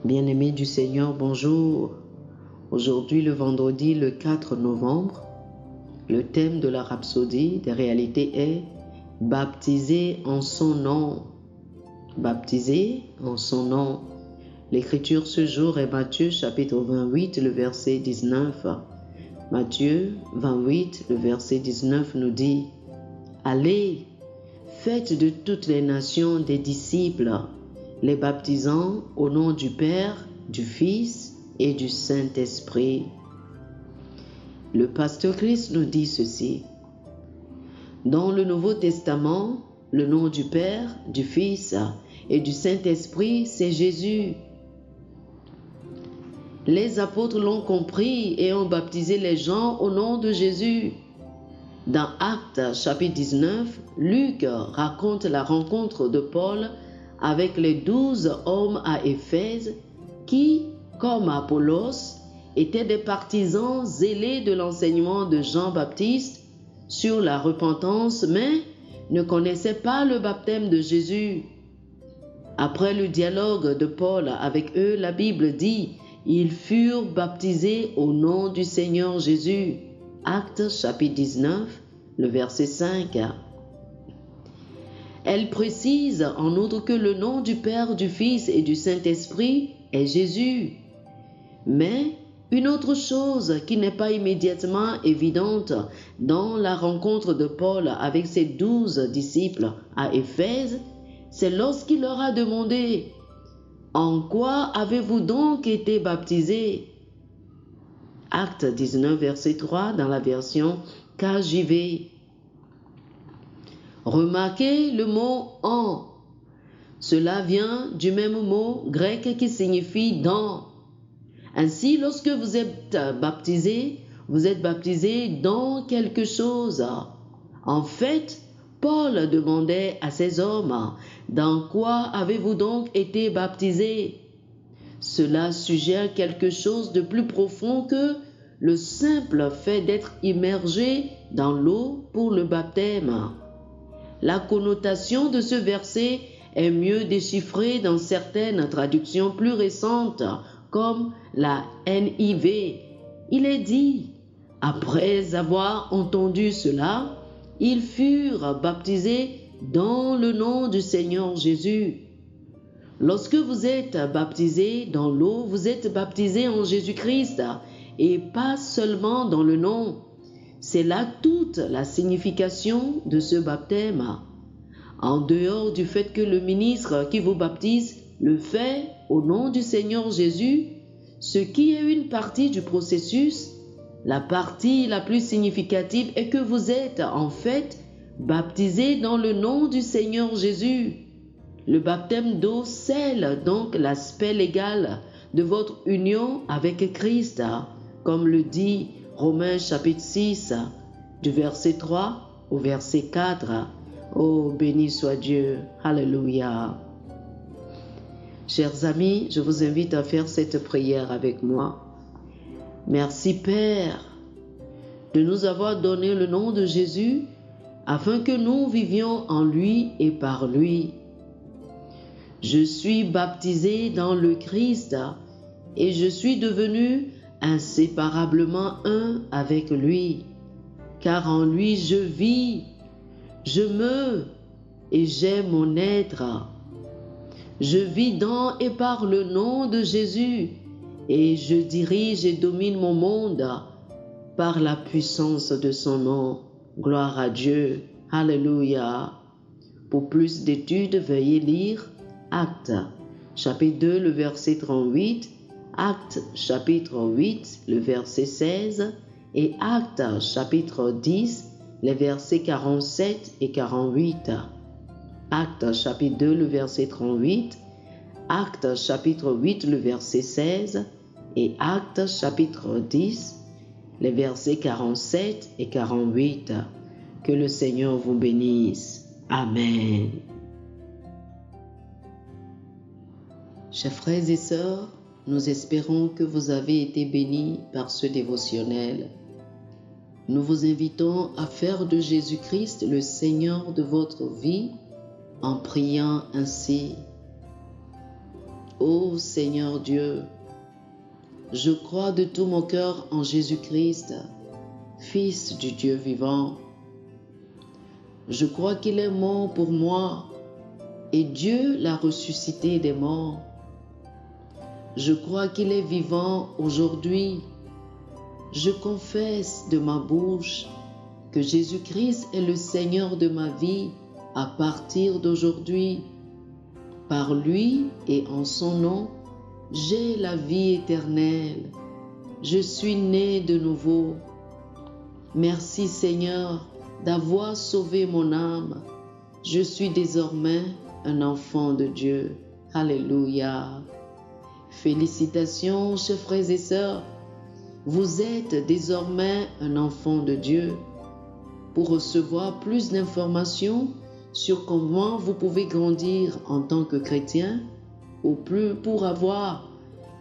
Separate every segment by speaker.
Speaker 1: Bien-aimés du Seigneur, bonjour. Aujourd'hui, le vendredi, le 4 novembre, le thème de la rhapsodie des réalités est « Baptisé en son nom ». Baptisé en son nom. L'écriture ce jour est Matthieu chapitre 28, le verset 19. Matthieu 28, le verset 19 nous dit « Allez, faites de toutes les nations des disciples, les baptisant au nom du Père, du Fils et du Saint-Esprit. » Le pasteur Christ nous dit ceci. Dans le Nouveau Testament, le nom du Père, du Fils et du Saint-Esprit, c'est Jésus. Les apôtres l'ont compris et ont baptisé les gens au nom de Jésus. Dans Actes chapitre 19, Luc raconte la rencontre de Paul avec les 12 hommes à Éphèse qui, comme Apollos, étaient des partisans zélés de l'enseignement de Jean-Baptiste sur la repentance, mais ne connaissaient pas le baptême de Jésus. Après le dialogue de Paul avec eux, la Bible dit « Ils furent baptisés au nom du Seigneur Jésus ». Actes chapitre 19, le verset 5. Elle précise en outre que le nom du Père, du Fils et du Saint-Esprit est Jésus. Mais une autre chose qui n'est pas immédiatement évidente dans la rencontre de Paul avec ses 12 disciples à Éphèse, c'est lorsqu'il leur a demandé « En quoi avez-vous donc été baptisés ?» Acte 19, verset 3 dans la version KJV. Remarquez le mot « en ». Cela vient du même mot grec qui signifie « dans ». Ainsi, lorsque vous êtes baptisé dans quelque chose. En fait, Paul demandait à ces hommes « Dans quoi avez-vous donc été baptisés ?» Cela suggère quelque chose de plus profond que le simple fait d'être immergé dans l'eau pour le baptême. La connotation de ce verset est mieux déchiffrée dans certaines traductions plus récentes, comme la NIV. Il est dit « Après avoir entendu cela, ils furent baptisés dans le nom du Seigneur Jésus. » Lorsque vous êtes baptisé dans l'eau, vous êtes baptisé en Jésus-Christ et pas seulement dans le nom. C'est là toute la signification de ce baptême. En dehors du fait que le ministre qui vous baptise le fait au nom du Seigneur Jésus, ce qui est une partie du processus, la partie la plus significative est que vous êtes en fait baptisé dans le nom du Seigneur Jésus. Le baptême d'eau scelle donc l'aspect légal de votre union avec Christ, comme le dit Romains chapitre 6, du verset 3 au verset 4. Oh, béni soit Dieu. Alléluia. Chers amis, je vous invite à faire cette prière avec moi. Merci Père de nous avoir donné le nom de Jésus afin que nous vivions en lui et par lui. Je suis baptisé dans le Christ et je suis devenu inséparablement un avec lui, car en lui je vis, je me et j'ai mon être. Je vis dans et par le nom de Jésus et je dirige et domine mon monde par la puissance de son nom. Gloire à Dieu. Alléluia. Pour plus d'études, veuillez lire Actes, chapitre 2, le verset 38, Actes, chapitre 8, le verset 16 et Actes, chapitre 10, les versets 47 et 48. Actes, chapitre 2, le verset 38, Actes, chapitre 8, le verset 16 et Actes, chapitre 10, les versets 47 et 48. Que le Seigneur vous bénisse. Amen. Chers frères et sœurs, nous espérons que vous avez été bénis par ce dévotionnel. Nous vous invitons à faire de Jésus-Christ le Seigneur de votre vie en priant ainsi. Ô Seigneur Dieu, je crois de tout mon cœur en Jésus-Christ, Fils du Dieu vivant. Je crois qu'il est mort pour moi et Dieu l'a ressuscité des morts. Je crois qu'il est vivant aujourd'hui. Je confesse de ma bouche que Jésus-Christ est le Seigneur de ma vie à partir d'aujourd'hui. Par lui et en son nom, j'ai la vie éternelle. Je suis né de nouveau. Merci Seigneur d'avoir sauvé mon âme. Je suis désormais un enfant de Dieu. Alléluia. Félicitations, chers frères et sœurs. Vous êtes désormais un enfant de Dieu. Pour recevoir plus d'informations sur comment vous pouvez grandir en tant que chrétien, ou plus pour avoir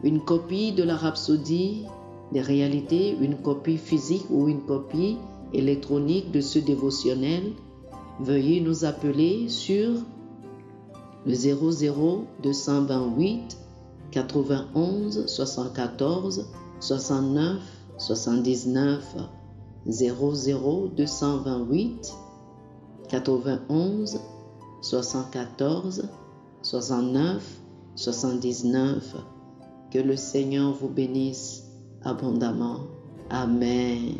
Speaker 1: une copie de la Rhapsodie des réalités, une copie physique ou une copie électronique de ce dévotionnel, veuillez nous appeler sur le 00 228 91 74 69 79 00 228 91 74 69 79. Que le Seigneur vous bénisse abondamment. Amen.